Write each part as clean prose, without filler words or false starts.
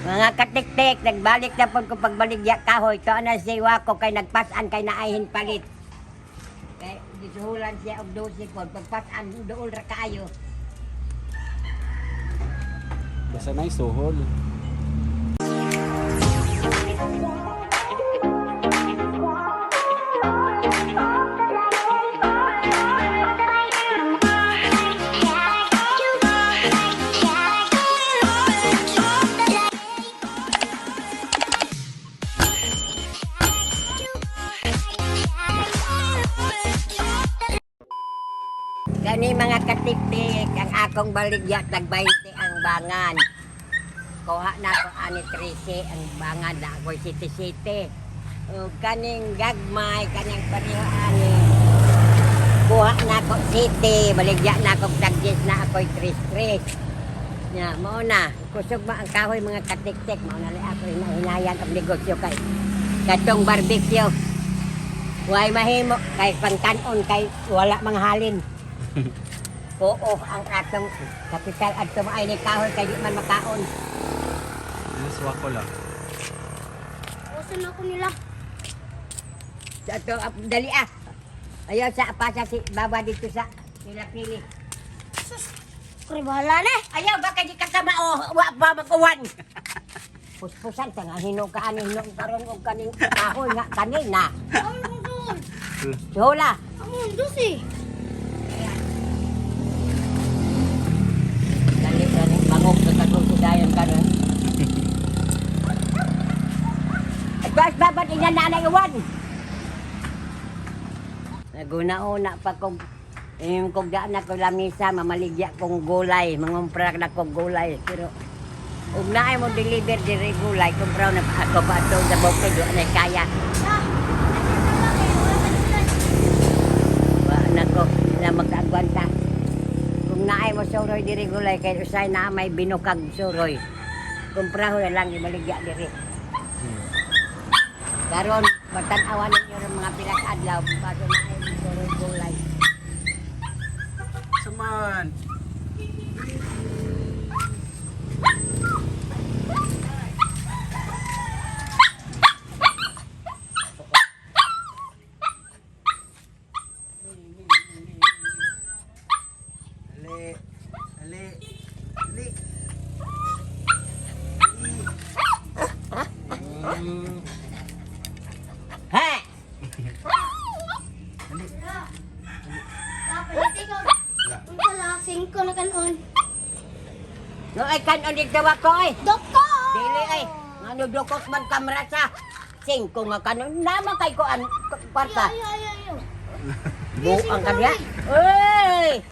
Mga katik-tik, nagbalik na po ko pagbaligya kahoy. Ito na siwa ko kay nagpasan kay naahin palit. Kay gisuhulan siya og 12 po. Pagpasan, dool ra kaayo. Basta na isuhol. Kani mga katik-tik, ang akong baligya tag-20 ang bangan. Kuha na ko ani 13 ang bangan na ako'y siti-siti. O kaning gagmay, kaning pareho ani. Kuha na ko siti, baligya na ko tag-10 na ako'y 3-3. Ya, mao na. Kusog ba ang kahoy mga katik-tik, mao na lang ako hinayan ang negosyo kay katong barbecue. Huwag mahimo kay pangkanon kay wala mga halin. Oo, ang atong kapital at tumaay ni kahoy kay di man makaon. Naswa ko lang. Usan ako nila. Sa ato, dali ah. Ayaw sa apasa si Baba dito sa sila pili. Sus, kuri bahala na. Ayaw, baka di ka sama o wa ba makuwan. Puspusan sa nga hinong kaani hinong karon og kaning kahoy nga kanina. Ang doon. Hula. Ang doon eh. Dali bangok sa katong sidayan karon. Bas babad ina nanay uwan. Naguna-una pa kog yung kog daan na ko lamisa mamaligya kong gulay, mangumpra na kog gulay pero ug naay mo deliver diri gulay kumpraw na ako pa ato sa bukid do na kaya. Wa na ko na mag-agwanta. Kung naay mo suroy diri gulay kay usay na may binukag suroy. Kumpraw na lang ibaligya diri. Karon matan-awan ninyo ng mga pinag-adlaw bago na ay suroy gulay. Suman. Ali. Ali. Ali. Ha! Dapat ikaw. Ang kalasing ko na kanon. No ay kanon dito ako ay. Doktor! Dili ay. Ano dukot man kamera sa 5 nga kanon naman kay ko an kwarta. Ay. Buang ka diya. Uy!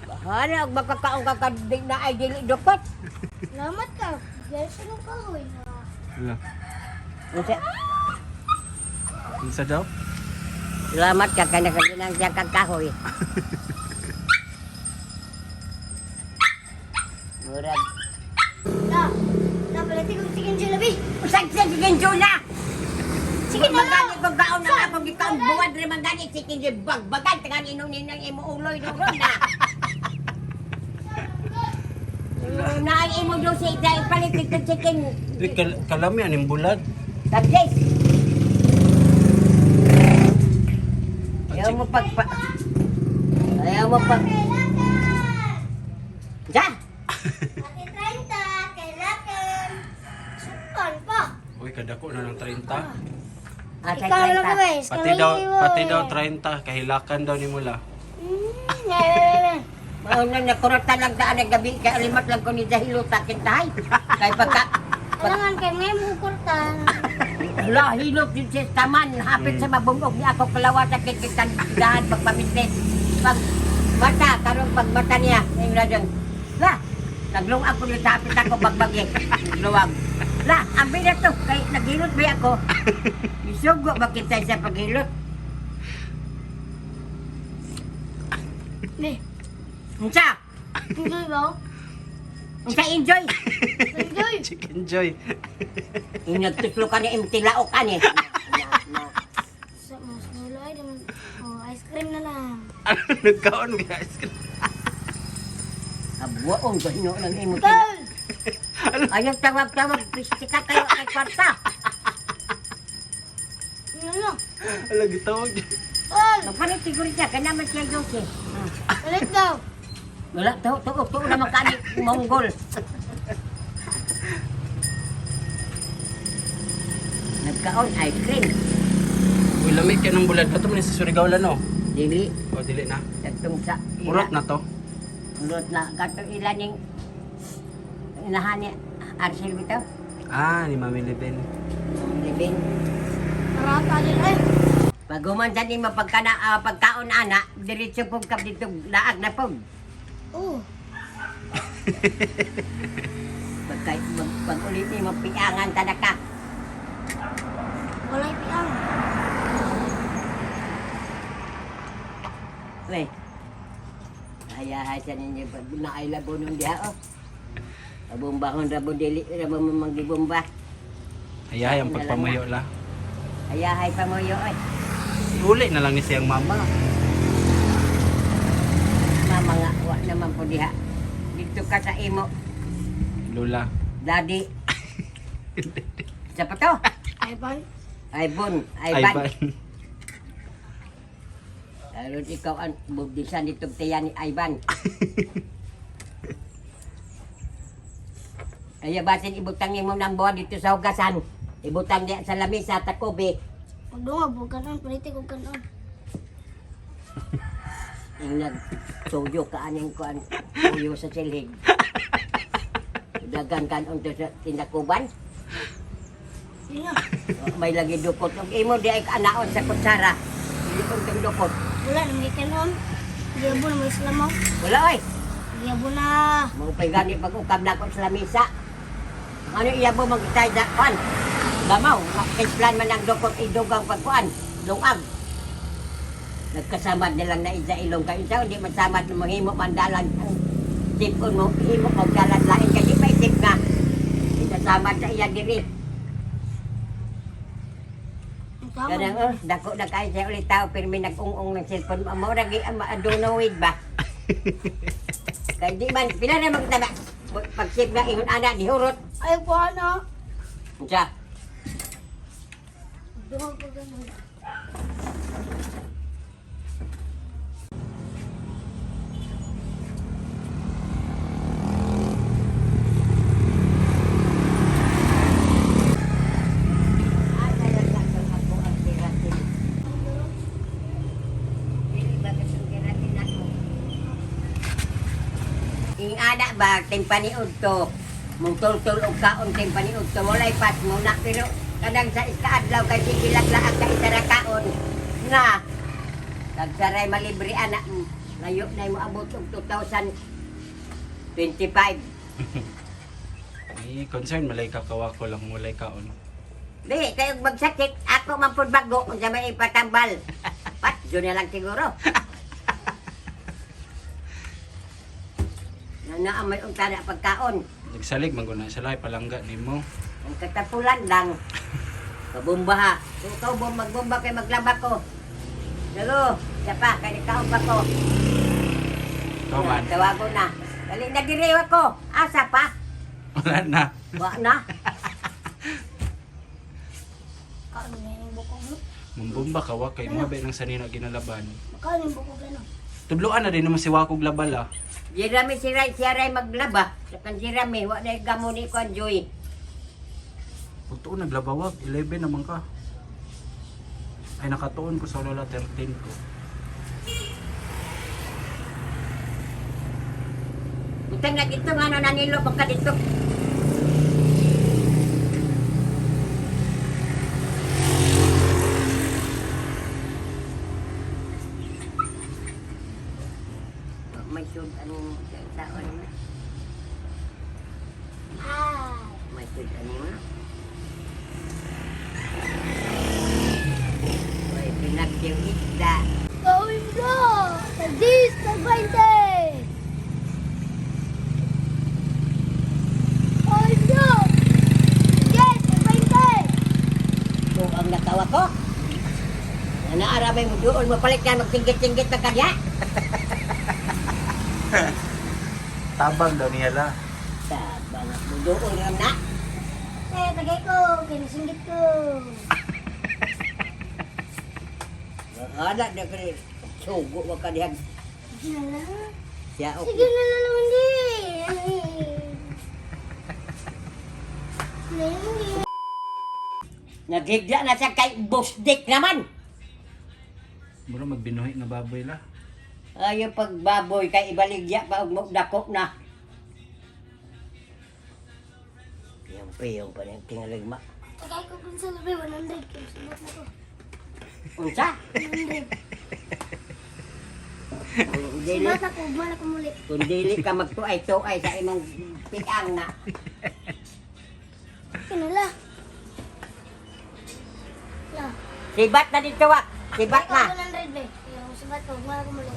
Bahala og makakaon ka kadig na ay dili dukot. Salamat ka. Dahil sa nung kahoy. Wala. Unsa? Isa daw? Salamat ka kay nakaginang siya kag kahoy. Murag. Napalati ko chicken jalebi. Usag siya sige Juna. Sige na lang. Magani kog gaon na akong gikaon buwan ri man gani sige bagbagan tangan inong ninang imo uloy doon na. Naay imo do sa dahil palit ito chicken. Di kalami aning bulad. Taglis. Ayaw mo pagpa... Ayaw mo pag... Diyan! Ate 30, kailangan. Sukan pa. Uy, kadako na ng 30. Atay Ikaw lang 30. guys. Pati daw 30 kahilakan daw ni mula. Mauna na kurot talag daan ang gabi kay alimat lang ko ni Dahiluta kintahay. Kay pagka... Kailangan kay may mukurtan. Hala, hilot din siya taman. Hapit sa mabungog niya ako kalawa sa kikitan dahan pagpamitin. Pag mata, karong pag mata niya, yung radyon. La, naglung ako niya sa hapit ako bagbagi. Nagluwag. La, ang bina to, kay naghilot ba ako? Isugo ba kita sa paghilot? Ne, Unsa? enjoy ba? Unsa enjoy? Enjoy. Chicken Joy. Yung nagtuslo ka ni imtilaok ka ni. Sa mas mulay naman. Oh, ice cream na lang. Ano nagkaon guys? Abuon ko hino ng imo. Tol! Ayaw tawag-tawag, sikat kayo kay kwarta. Ano? Ala, gitawag niya. Tol! Magpalit siguro siya, kaya naman siya Jose. Palit daw! Wala, tuog naman ka ni Mongol. Nagkaon, ice cream. Uy, lamig ka ng bulad. Bato mo sa Surigao no? Dili, O, dili na. katong sa Urot na to. Urot na, katong ilaning inahani, Arcel bitaw. Ah, ni Mami Leben. Libin. Marata din eh! Paguman sa ni pagkaon ana, diretso pong kap dito, laag na pong. Oo! Pag ulit ni mapiangan tada ka. Walay piang! Wey. Ayahay sa ninyo pag nakailabo nung diha oh. Abumbahon rabo dili rabo mamangibumba. Ayahay ang pagpamayo la. Ayahay pa mo yo oy. Uli na lang ni siyang mama. Mama nga wa naman po diha. Dito ka sa imo, Lula. daddy. Sa pa to? Ivan? Ivan. Lalo ikaw ang bubdisan dito tiyan ni Ivan. Kaya basin ibutang mo ng buwan dito sa hugasan. Ibutang diya sa lamisa, takobe. Pagdungag, huwag ka nun. Palitik, huwag ka nun. Yung nagsuyo ka aning ko ang suyo sa silhig. Dagan kan unto sa tinakuban. Yun nga. May lagi dukot. Ang imo di ay anaon sa kutsara. Hindi untong dukot. Wala, nangikin nun. Giyabo na may islam mo. Wala oy. Giyabo na. Maupay gani pag-ukab na ko sa lamisa. Ano iya mo mag-itay sa kuan? Gamaw, makislan man ang dukot idugang pagkuan. Lungag. Nagkasamad nilang na isa ilong kayo sa hindi masamad na mahimo mandalan ang tipon mo, himo mo galat lain kasi may tip na. Itasamad sa iya diri. Ang tama. Ganang dako na kayo sa ulit tao pero may nag-ung-ung ng cellphone mo. Mo ragi adunawid ba? Kaya di man, pila na magtaba. Pag-save na ingon ana, dihurot. Ay, po ano? Siya. Pagdungag, huwag ka nun. Ay, nalagdagan ako ang keratin. Dili ba kasong keratin ako? Ing anak ba, timpaniud to. Mung tul-tul og kaon timpaniud to. Walay pas muna, pero kadang sa iskaadlaw kay sigilaglaag ka isara kaon. Nga, nagsaray malibre anak. Layo na mo abot og 2025. Ay, concern malay kakawa ko lang mulay kaon. Di, kayo magsakit. Ako man pud bago kung sa may ipatambal. Pat, yun na lang siguro. Na may untana pagkaon. Nagsalig maguna sa lay palangga nimo. Ang katapulan lang. Kabumba ha. Kung ikaw magbumba kay maglaba ko. Lalo, siya pa, kaya nagkaon pa ko. Ikaw man. Tawago na. Dali na direwa ko. Asa pa? Wala na. Wa na. Kaano na yung bukong mo? Mumbumba ka wa kay mga ng sanina ginalaban. Makaano yung bukong gano'n? Tudloan na din naman si Wakog Labala. Jirami si Ray maglaba. Sa kan Jirami, wa na gamuni ko ang Joy. Pagtuon naglabawag, 11 naman ka. Ay nakatuon ko sa lola 13 ko. Butang na dito nga no nanilo pagka dito. May sud anong saon na. Ay! May sud anong na. May pinagyung isda. Gawin mo! Tagis! Tag-20! Gawin mo! Yes! Tag-20! So ang nakawa ko. Naaramay mo doon, mapalit ka magsinggit-singgit na kanya. Tabang daw niya la. Tabang Doon lang na. Tagay ko, kinasinggit ko. Ada na kani. Sugo wa ka diha. Sige na lang. Siya Sige okay. na lang naman di. Hindi. Nagigla na siya kay Boss Dick naman. Mura magbinuhi nga baboy la. Ayaw pagbaboy kay ibaligya pa og dako na. Piyong pa niyang tingaligma. Tagay ko kung sa labi, 100. Kung sunod na ko. Unsa? 100. Kung dili, Sumat ako, ugman ako muli. kung dili ka magtuay-tuay sa imong piang na. Kinala. La. Sibat na dito wa. Sibat Tagay na. ko 100 be. Yung sumat ko, ugman ako muli.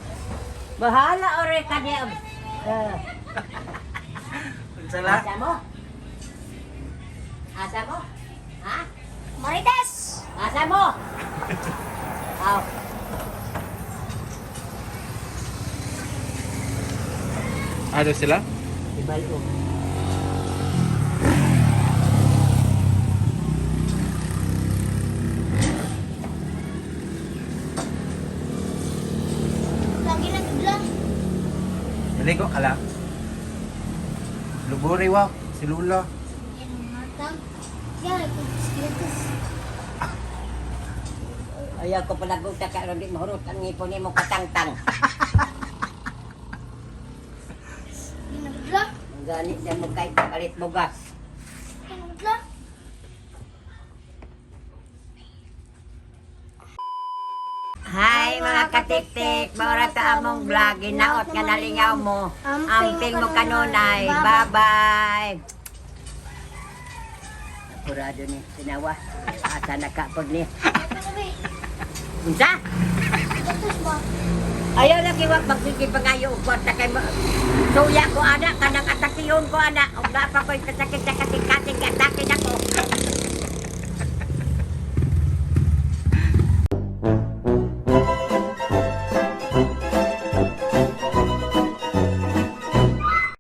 Bahala ore ka niya. Unsala? Asa mo? Asa mo? Ha? Marites! Asa mo? Aw. Ano sila? Ibalo. Lagi na tudlang. Maligo ka lang. Luburi wa, si Lula. Yan, matang. Yan, kung skeletos. Ayaw ko palagot ka karon di mahurot ang ngipon nimo katangtang. Lagi na tudlang. Ang ganit na mo kay palit bugas. Lagi na tudlang. Hi mga katik-tik, maura ta among vlog, ginaot nga nalingaw mo. Amping mo kanunay. Bye-bye. Apurado ni sinawa. Asa nakapod ni. Unsa? Gatos ba? Ayaw lagi wa magsige pangayo og kwarta kay suya ko ana kanang atakiyon ko ana og napa ko'y kasakit sa kating-kating atake nako.